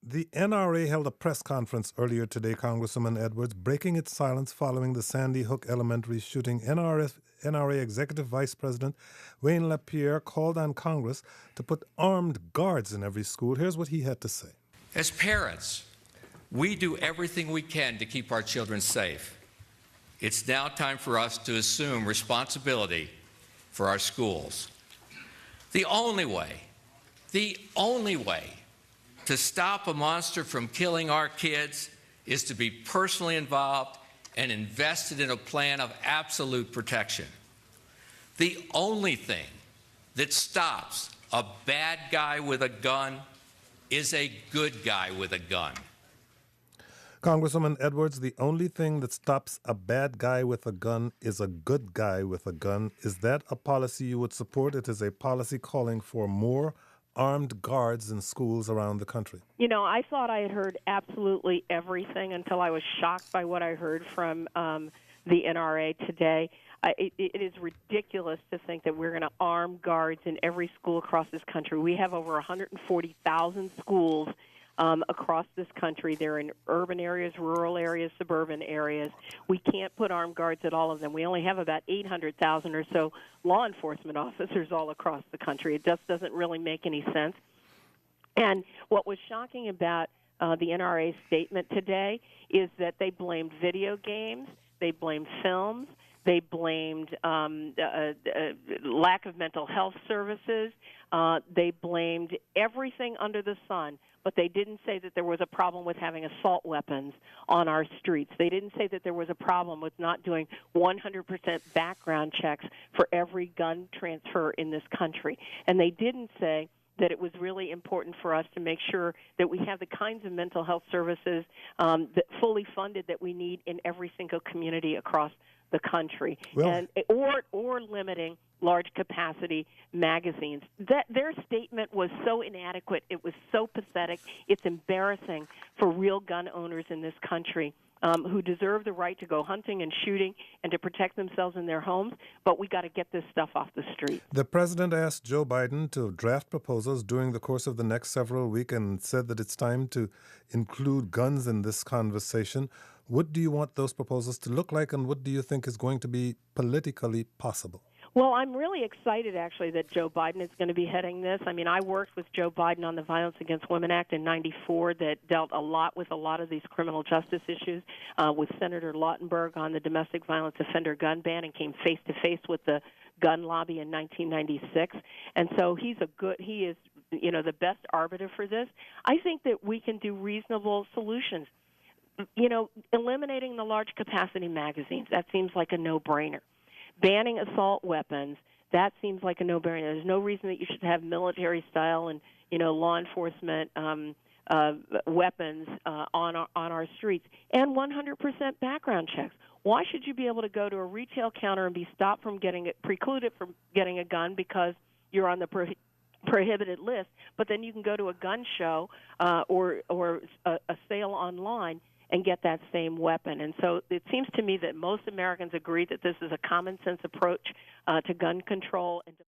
The NRA held a press conference earlier today, Congresswoman Edwards, breaking its silence following the Sandy Hook Elementary shooting. NRA Executive Vice President Wayne LaPierre called on Congress to put armed guards in every school. Here's what he had to say. As parents, we do everything we can to keep our children safe. It's now time for us to assume responsibility for our schools. The only way to stop a monster from killing our kids is to be personally involved and invested in a plan of absolute protection. The only thing that stops a bad guy with a gun is a good guy with a gun. Congresswoman Edwards, the only thing that stops a bad guy with a gun is a good guy with a gun. Is that a policy you would support? It is a policy calling for more armed guards in schools around the country. You know, I thought I had heard absolutely everything until I was shocked by what I heard from the NRA today. It is ridiculous to think that we're going to arm guards in every school across this country. We have over 140,000 schools across this country. They're in urban areas, rural areas, suburban areas. We can't put armed guards at all of them. We only have about 800,000 or so law enforcement officers all across the country. It just doesn't really make any sense. And what was shocking about the NRA statement today is that they blamed video games, they blamed films, they blamed lack of mental health services. They blamed everything under the sun, but they didn't say that there was a problem with having assault weapons on our streets. They didn't say that there was a problem with not doing 100% background checks for every gun transfer in this country. And they didn't say that it was really important for us to make sure that we have the kinds of mental health services that fully funded that we need in every single community across the country, or limiting large capacity magazines. That their statement was so inadequate. It was so pathetic. It's embarrassing for real gun owners in this country who deserve the right to go hunting and shooting and to protect themselves in their homes. But we got to get this stuff off the street. The president asked Joe Biden to draft proposals during the course of the next several weeks and said that it's time to include guns in this conversation. What do you want those proposals to look like, and what do you think is going to be politically possible? Well, I'm really excited, actually, that Joe Biden is going to be heading this. I mean, I worked with Joe Biden on the Violence Against Women Act in '94 that dealt a lot with a lot of these criminal justice issues, with Senator Lautenberg on the domestic violence offender gun ban, and came face-to-face with the gun lobby in 1996. And so he is, the best arbiter for this. I think that we can do reasonable solutions. Eliminating the large capacity magazines, that seems like a no-brainer. Banning assault weapons, that seems like a no-brainer. There's no reason that you should have military style and, law enforcement weapons on our streets. And 100% background checks. Why should you be able to go to a retail counter and be stopped from precluded from getting a gun because you're on the prohibited list, but then you can go to a gun show or a sale online and get that same weapon? And so it seems to me that most Americans agree that this is a common sense approach to gun control and to